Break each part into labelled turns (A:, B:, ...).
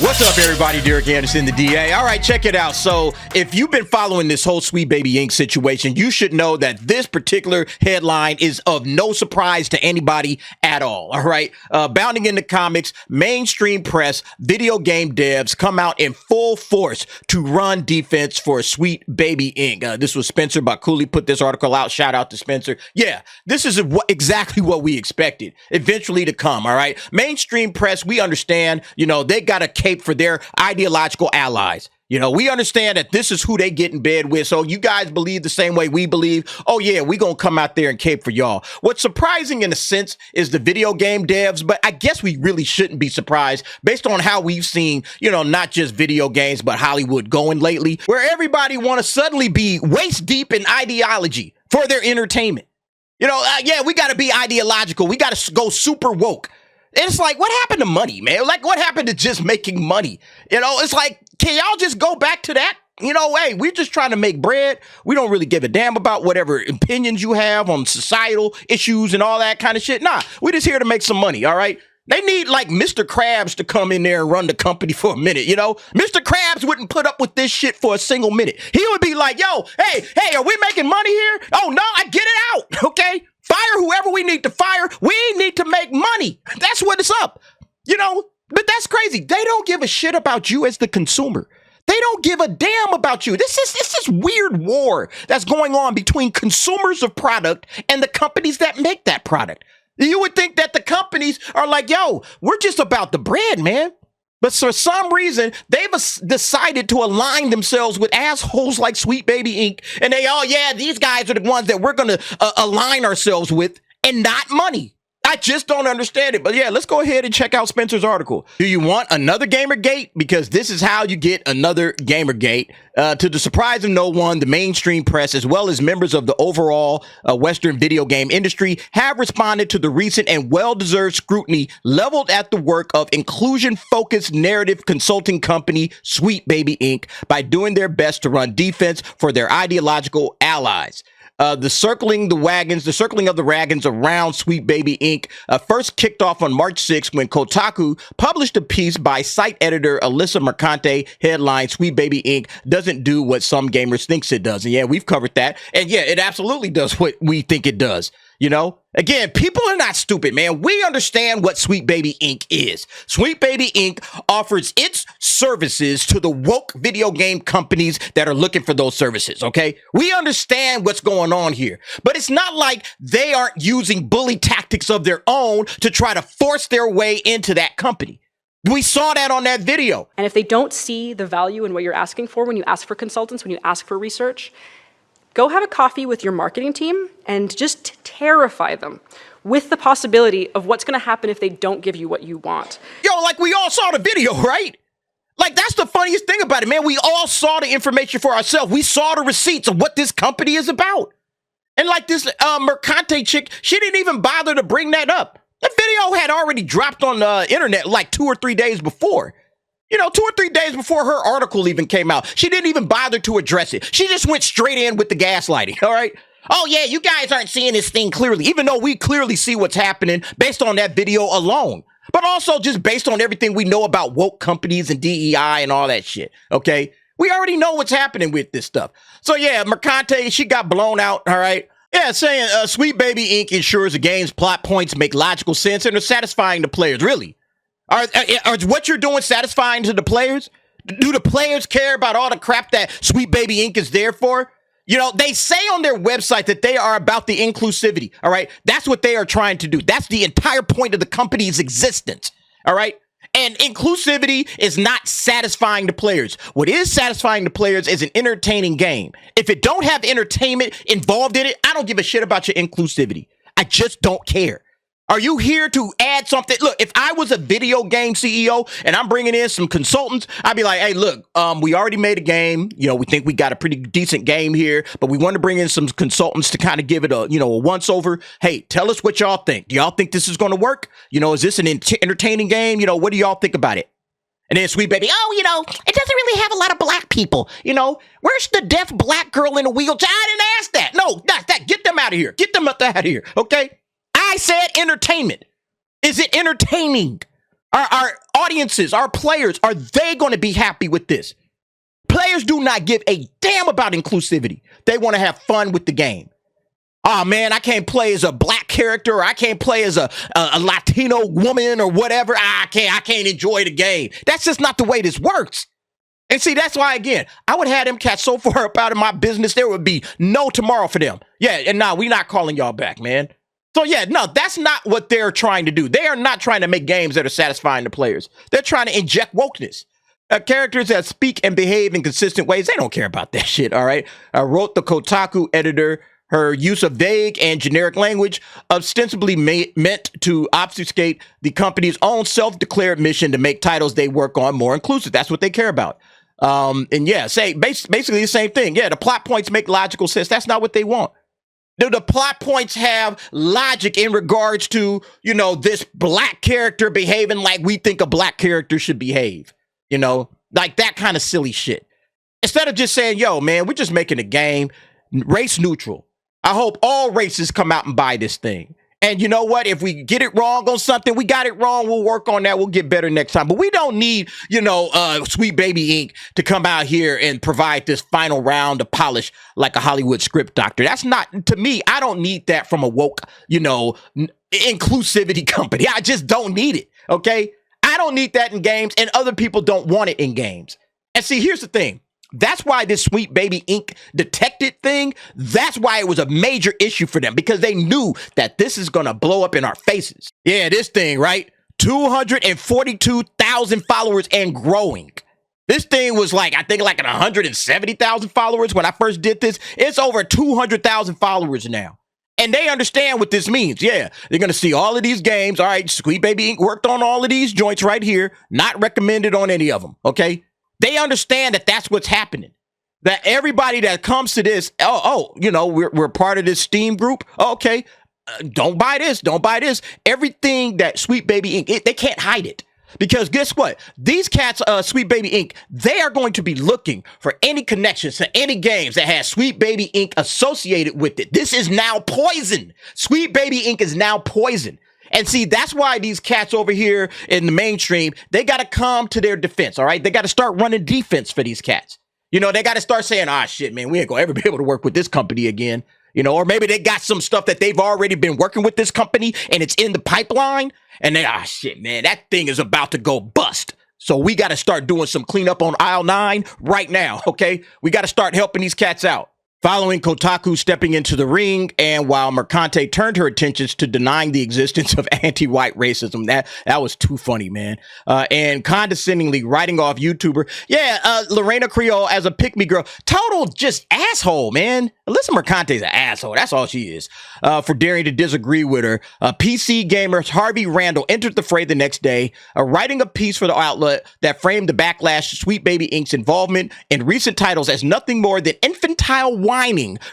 A: What's up, everybody? Derek Anderson, the DA. All right, check it out. So if you've been following this whole Sweet Baby Inc. situation, you should know that this particular headline is of no surprise to anybody at all. All right. Bounding into comics, mainstream press, video game devs come out in full force to run defense for Sweet Baby Inc. This was Spencer Bakuli put this article out. Shout out to Spencer. Yeah, this is exactly what we expected eventually to come. All right. Mainstream press, we understand, they got a cape for their ideological allies. We understand that this is who they get in bed with. So you guys believe the same way we believe. Oh, yeah, we going to come out there and cape for y'all. What's surprising in a sense is the video game devs, but I guess we really shouldn't be surprised based on how we've seen, not just video games, but Hollywood going lately, where everybody want to suddenly be waist deep in ideology for their entertainment. Yeah, we got to be ideological. We got to go super woke. It's like, what happened to money, man? Like, what happened to just making money? It's like, can y'all just go back to that? Hey, we're just trying to make bread. We don't really give a damn about whatever opinions you have on societal issues and all that kind of shit. Nah, we're just here to make some money, all right? They need, like, Mr. Krabs to come in there and run the company for a minute, Mr. Krabs wouldn't put up with this shit for a single minute. He would be like, yo, hey, are we making money here? Oh, no, I get it out, okay? Fire whoever we need to fire. We need to make money. That's what it's up. But that's crazy. They don't give a shit about you as the consumer. They don't give a damn about you. This is weird war that's going on between consumers of product and the companies that make that product. You would think that the companies are like, yo, we're just about the bread, man. But for some reason, they've decided to align themselves with assholes like Sweet Baby Inc. And these guys are the ones that we're going to align ourselves with and not money. I just don't understand it. But yeah, let's go ahead and check out Spencer's article. Do you want another Gamergate? Because this is how you get another Gamergate. To the surprise of no one, the mainstream press, as well as members of the overall Western video game industry, have responded to the recent and well-deserved scrutiny leveled at the work of inclusion-focused narrative consulting company Sweet Baby Inc. by doing their best to run defense for their ideological allies. The circling of the wagons around Sweet Baby Inc. First kicked off on March 6th when Kotaku published a piece by site editor Alyssa Mercante, headline, Sweet Baby Inc. doesn't do what some gamers thinks it does. And yeah, we've covered that. And yeah, it absolutely does what we think it does. Again, people are not stupid, man. We understand what Sweet Baby Inc. is. Sweet Baby Inc. offers its services to the woke video game companies that are looking for those services, okay? We understand what's going on here, but it's not like they aren't using bully tactics of their own to try to force their way into that company. We saw that on that video.
B: And if they don't see the value in what you're asking for when you ask for consultants, when you ask for research, go have a coffee with your marketing team and just terrify them with the possibility of what's going to happen if they don't give you what you want.
A: Like we all saw the video, right? Like, that's the funniest thing about it, man. We all saw the information for ourselves. We saw the receipts of what this company is about. And like this Mercante chick, she didn't even bother to bring that up. That video had already dropped on the internet like 2 or 3 days before. 2 or 3 days before her article even came out. She didn't even bother to address it. She just went straight in with the gaslighting, all right? Oh, yeah, you guys aren't seeing this thing clearly, even though we clearly see what's happening based on that video alone. But also just based on everything we know about woke companies and DEI and all that shit, okay? We already know what's happening with this stuff. So, yeah, Mercante, she got blown out, all right? Yeah, saying Sweet Baby Inc. ensures the game's plot points make logical sense and are satisfying to players. Really? Are what you're doing satisfying to the players? Do the players care about all the crap that Sweet Baby Inc. is there for? They say on their website that they are about the inclusivity, all right? That's what they are trying to do. That's the entire point of the company's existence, all right? And inclusivity is not satisfying to players. What is satisfying to players is an entertaining game. If it don't have entertainment involved in it, I don't give a shit about your inclusivity. I just don't care. Are you here to add something? Look, if I was a video game CEO and I'm bringing in some consultants, I'd be like, hey, look, we already made a game. We think we got a pretty decent game here, but we want to bring in some consultants to kind of give it a once over. Hey, tell us what y'all think. Do y'all think this is going to work? Is this an entertaining game? What do y'all think about it? And then Sweet Baby, it doesn't really have a lot of black people. Where's the deaf black girl in a wheelchair? I didn't ask that. No, not that. Get them out of here. Get them out of here. Okay. I said entertainment. Is it entertaining? Are audiences, our players, are they going to be happy with this? Players do not give a damn about inclusivity. They want to have fun with the game. Oh man, I can't play as a black character, or I can't play as a Latino woman or whatever. I can't enjoy the game. That's just not the way this works. And see, that's why, again, I would have them cats so far up out of my business, there would be no tomorrow for them. Yeah, and nah, we not calling y'all back, man. So yeah, no, that's not what they're trying to do. They are not trying to make games that are satisfying the players. They're trying to inject wokeness. Characters that speak and behave in consistent ways, they don't care about that shit, all right? Wrote the Kotaku editor. Her use of vague and generic language ostensibly meant to obfuscate the company's own self-declared mission to make titles they work on more inclusive. That's what they care about. And yeah, basically the same thing. Yeah, the plot points make logical sense. That's not what they want. Do the plot points have logic in regards to, you know, this black character behaving like we think a black character should behave? You know, like that kind of silly shit. Instead of just saying, yo, man, we're just making a game race neutral. I hope all races come out and buy this thing. And you know what? If we get it wrong on something, we got it wrong. We'll work on that. We'll get better next time. But we don't need, you know, Sweet Baby Inc. to come out here and provide this final round of polish like a Hollywood script doctor. That's not, to me, I don't need that from a woke, you know, inclusivity company. I just don't need it, okay? I don't need that in games, and other people don't want it in games. And see, here's the thing. That's why this Sweet Baby Inc. detected thing, that's why it was a major issue for them, because they knew that this is going to blow up in our faces. Yeah, this thing, right? 242,000 followers and growing. This thing was like, I think like 170,000 followers when I first did this. It's over 200,000 followers now. And they understand what this means. Yeah, they're going to see all of these games. All right, Sweet Baby Inc. worked on all of these joints right here. Not recommended on any of them, okay? They understand that that's what's happening. That everybody that comes to this, you know, we're part of this Steam group. Okay, don't buy this. Don't buy this. Everything that Sweet Baby Inc., they can't hide it. Because guess what? These cats, Sweet Baby Inc., they are going to be looking for any connections to any games that has Sweet Baby Inc. associated with it. This is now poison. Sweet Baby Inc. is now poison. And see, that's why these cats over here in the mainstream, they got to come to their defense, all right? They got to start running defense for these cats. You know, they got to start saying, shit, man, we ain't going to ever be able to work with this company again. You know, or maybe they got some stuff that they've already been working with this company and it's in the pipeline. And they, shit, man, that thing is about to go bust. So we got to start doing some cleanup on aisle 9 right now, okay? We got to start helping these cats out. Following Kotaku stepping into the ring, and while Mercante turned her attentions to denying the existence of anti-white racism, that was too funny, man. And condescendingly writing off YouTuber, Lorena Creole as a pick-me girl, total just asshole, man. Alyssa Mercante's an asshole. That's all she is. For daring to disagree with her, PC gamer Harvey Randall entered the fray the next day, writing a piece for the outlet that framed the backlash to Sweet Baby Inc.'s involvement in recent titles as nothing more than infantile whining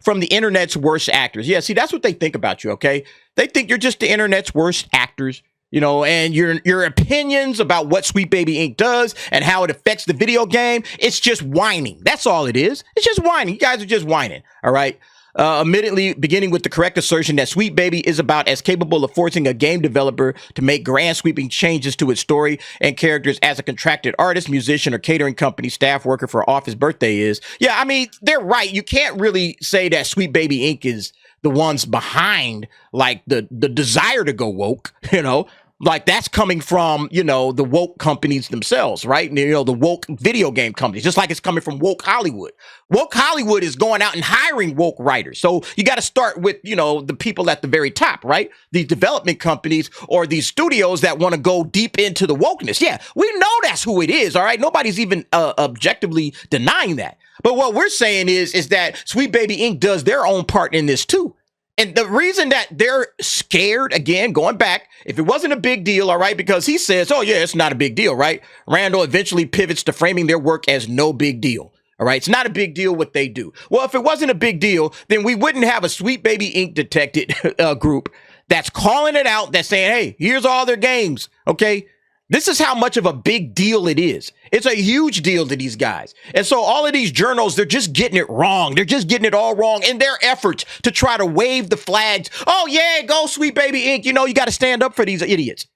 A: from the internet's worst actors. Yeah, see, that's what they think about you, okay? They think you're just the internet's worst actors, you know, and your opinions about what Sweet Baby Inc. does and how it affects the video game, it's just whining. That's all it is. It's just whining. You guys are just whining, all right? Immediately beginning with the correct assertion that Sweet Baby is about as capable of forcing a game developer to make grand sweeping changes to its story and characters as a contracted artist, musician, or catering company staff worker for Office Birthday is. Yeah, I mean, they're right. You can't really say that Sweet Baby Inc. is the ones behind, like, the desire to go woke, you know? Like, that's coming from, you know, the woke companies themselves, right? You know, the woke video game companies, just like it's coming from woke Hollywood. Woke Hollywood is going out and hiring woke writers. So you got to start with, you know, the people at the very top, right? These development companies or these studios that want to go deep into the wokeness. Yeah, we know that's who it is, all right? Nobody's even objectively denying that. But what we're saying is that Sweet Baby Inc. does their own part in this too. And the reason that they're scared, again, going back, if it wasn't a big deal, all right, because he says, oh, yeah, it's not a big deal, right? Randall eventually pivots to framing their work as no big deal, all right? It's not a big deal what they do. Well, if it wasn't a big deal, then we wouldn't have a Sweet Baby Inc. detected group that's calling it out, that's saying, hey, here's all their games, okay? This is how much of a big deal it is. It's a huge deal to these guys. And so all of these journals, they're just getting it wrong. They're just getting it all wrong in their efforts to try to wave the flags. Oh, yeah, go Sweet Baby Inc. You know, you got to stand up for these idiots.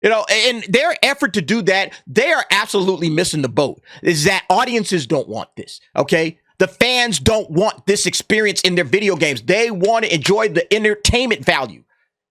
A: You know, and their effort to do that, they are absolutely missing the boat. Is that audiences don't want this, okay? The fans don't want this experience in their video games. They want to enjoy the entertainment value,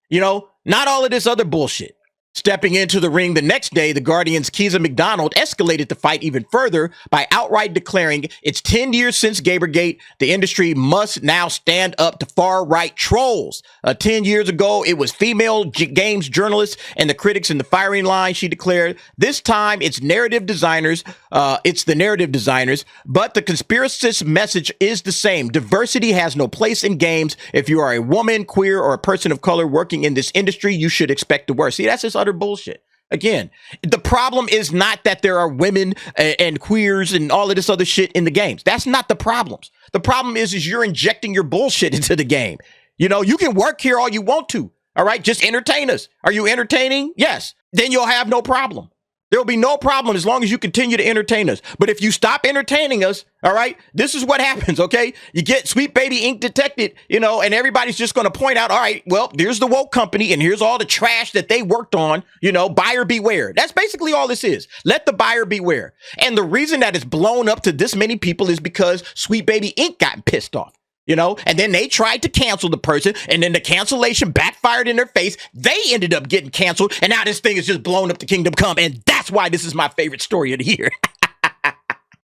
A: you know, not all of this other bullshit. Stepping into the ring the next day, the Guardian's Keeza McDonald escalated the fight even further by outright declaring it's 10 years since Gamergate. The industry must now stand up to far-right trolls. 10 years ago, it was female games journalists and the critics in the firing line, she declared. This time, it's narrative designers. It's the narrative designers, but the conspiracist message is the same. Diversity has no place in games. If you are a woman, queer, or a person of color working in this industry, you should expect the worst. See, that's just utter bullshit. Again, the problem is not that there are women and queers and all of this other shit in the games. That's not the problems. The problem is you're injecting your bullshit into the game. You know, you can work here all you want to. All right, just entertain us. Are you entertaining? Yes. Then you'll have no problem. There'll be no problem as long as you continue to entertain us. But if you stop entertaining us, all right, this is what happens, okay? You get Sweet Baby Inc. detected, you know, and everybody's just going to point out, all right, well, there's the woke company and here's all the trash that they worked on, you know, buyer beware. That's basically all this is. Let the buyer beware. And the reason that it's blown up to this many people is because Sweet Baby Inc. got pissed off. You know, and then they tried to cancel the person, and then the cancellation backfired in their face. They ended up getting canceled, and now this thing is just blown up to Kingdom Come, and that's why this is my favorite story of the year.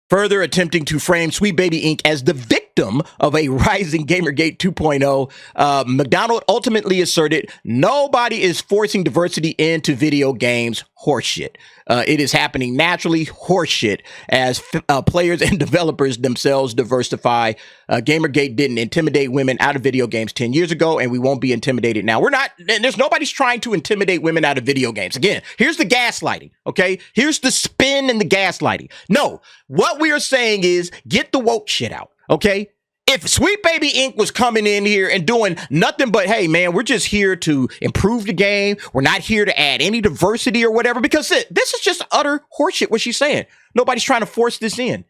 A: Further attempting to frame Sweet Baby Inc. as the victim of a rising Gamergate 2.0, McDonald ultimately asserted, nobody is forcing diversity into video games. Horseshit. It is happening naturally. Horseshit. As players and developers themselves diversify. Gamergate didn't intimidate women out of video games 10 years ago, and we won't be intimidated now. We're not, there's nobody's trying to intimidate women out of video games. Again, here's the gaslighting, okay? Here's the spin and the gaslighting. No, what we are saying is get the woke shit out, okay? If Sweet Baby Inc. was coming in here and doing nothing but, hey, man, we're just here to improve the game. We're not here to add any diversity or whatever, because this is just utter horseshit what she's saying. Nobody's trying to force this in.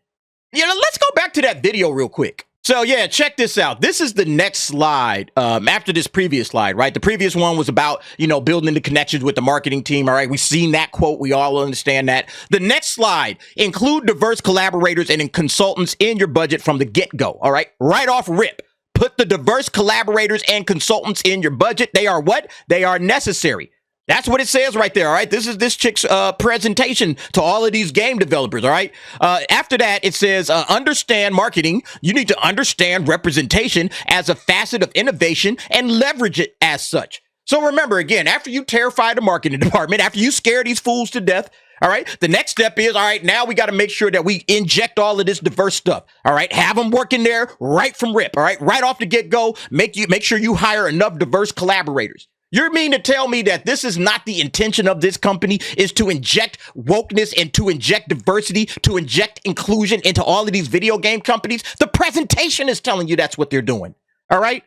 A: You know, let's go back to that video real quick. So, yeah, check this out. This is the next slide after this previous slide, right? The previous one was about, you know, building the connections with the marketing team, all right? We've seen that quote. We all understand that. The next slide, include diverse collaborators and consultants in your budget from the get-go, all right? Right off rip. Put the diverse collaborators and consultants in your budget. They are what? They are necessary. That's what it says right there, all right? This is this chick's presentation to all of these game developers, all right? After that, it says, understand marketing. You need to understand representation as a facet of innovation and leverage it as such. So remember, again, after you terrify the marketing department, after you scare these fools to death, all right, the next step is, all right, now we got to make sure that we inject all of this diverse stuff, all right? Have them working there right from rip, all right? Right off the get-go, make sure you hire enough diverse collaborators. You mean to tell me that this is not the intention of this company, is to inject wokeness and to inject diversity, to inject inclusion into all of these video game companies? The presentation is telling you that's what they're doing, all right?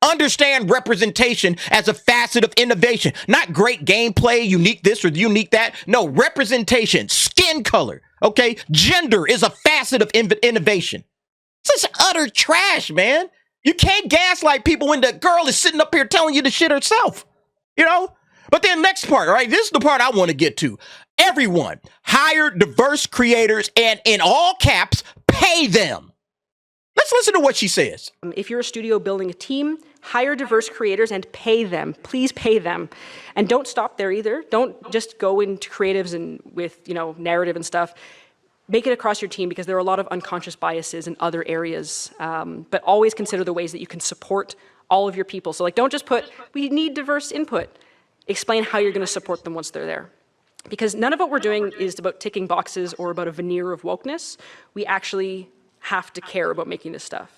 A: Understand representation as a facet of innovation, not great gameplay, unique this or unique that. No, representation, skin color, okay? Gender is a facet of innovation. This is utter trash, man. You can't gaslight people when the girl is sitting up here telling you the shit herself, you know? But then next part, all right, this is the part I want to get to. Everyone, hire diverse creators and in all caps, pay them. Let's listen to what she says.
B: If you're a studio building a team, hire diverse creators and pay them. Please pay them. And don't stop there either. Don't just go into creatives and with, you know, narrative and stuff. Make it across your team, because there are a lot of unconscious biases in other areas. But always consider the ways that you can support all of your people. So like, don't just put, we need diverse input. Explain how you're going to support them once they're there. Because none of what we're doing is about ticking boxes or about a veneer of wokeness. We actually have to care about making this stuff.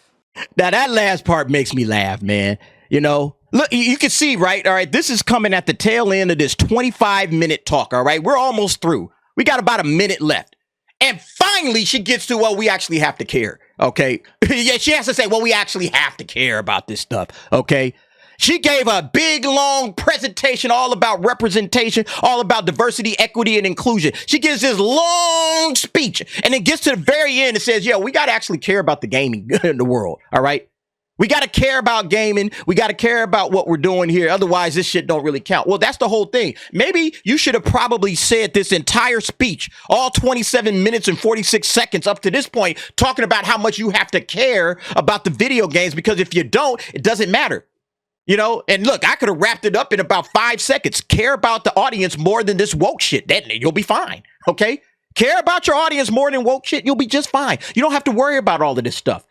A: Now that last part makes me laugh, man. You know, look, you can see, right? All right, this is coming at the tail end of this 25-minute talk, all right? We're almost through. We got about a minute left. And finally, she gets to, well, we actually have to care, okay? Yeah, she has to say, well, we actually have to care about this stuff, okay? She gave a big, long presentation all about representation, all about diversity, equity, and inclusion. She gives this long speech, and it gets to the very end and says, yeah, we got to actually care about the gaming in the world, all right? We got to care about gaming. We got to care about what we're doing here. Otherwise, this shit don't really count. Well, that's the whole thing. Maybe you should have probably said this entire speech, all 27 minutes and 46 seconds up to this point, talking about how much you have to care about the video games, because if you don't, it doesn't matter. You know, and look, I could have wrapped it up in about 5 seconds. Care about the audience more than this woke shit. Then you'll be fine. Okay? Care about your audience more than woke shit. You'll be just fine. You don't have to worry about all of this stuff.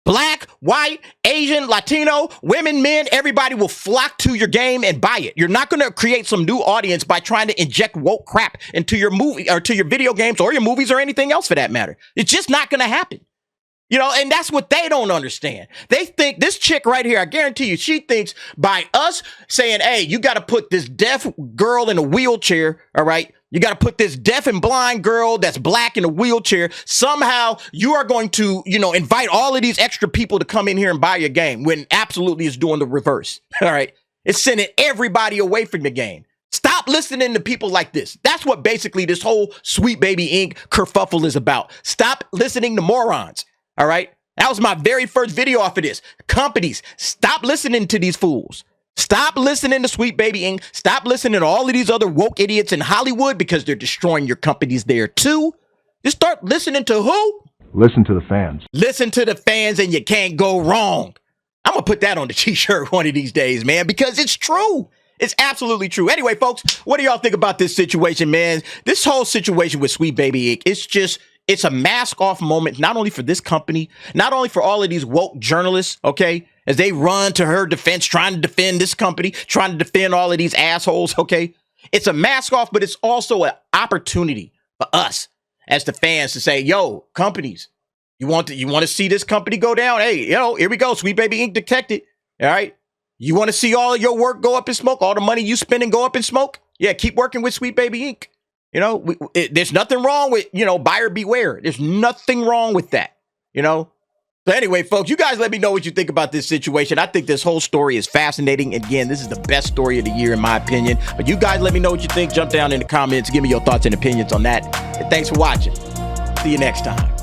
A: Black, white, Asian, Latino, women, men, everybody will flock to your game and buy it. You're not going to create some new audience by trying to inject woke crap into your movie or to your video games or your movies or anything else for that matter. It's just not going to happen. You know, and that's what they don't understand. They think this chick right here, I guarantee you, she thinks by us saying, hey, you got to put this deaf girl in a wheelchair, all right? You got to put this deaf and blind girl that's black in a wheelchair. Somehow you are going to, you know, invite all of these extra people to come in here and buy your game, when absolutely it's doing the reverse. All right. It's sending everybody away from the game. Stop listening to people like this. That's what basically this whole Sweet Baby Inc. kerfuffle is about. Stop listening to morons. All right. That was my very first video off of this. Companies, stop listening to these fools. Stop listening to Sweet Baby Inc. Stop listening to all of these other woke idiots in Hollywood, because they're destroying your companies there too. Just start listening to who?
C: Listen to the fans.
A: Listen to the fans and you can't go wrong. I'm going to put that on the t-shirt one of these days, man, because it's true. It's absolutely true. Anyway, folks, what do y'all think about this situation, man? This whole situation with Sweet Baby Inc. It's a mask off moment, not only for this company, not only for all of these woke journalists, okay, as they run to her defense, trying to defend this company, trying to defend all of these assholes, okay? It's a mask off, but it's also an opportunity for us as the fans to say, yo, companies, you want to see this company go down? Hey, here we go, Sweet Baby Inc. detected, all right? You want to see all of your work go up in smoke, all the money you spend and go up in smoke? Yeah, keep working with Sweet Baby Inc. You know, there's nothing wrong with, buyer beware. There's nothing wrong with that, So anyway, folks, you guys let me know what you think about this situation. I think this whole story is fascinating. Again, this is the best story of the year, in my opinion. But you guys let me know what you think. Jump down in the comments. Give me your thoughts and opinions on that. And thanks for watching. See you next time.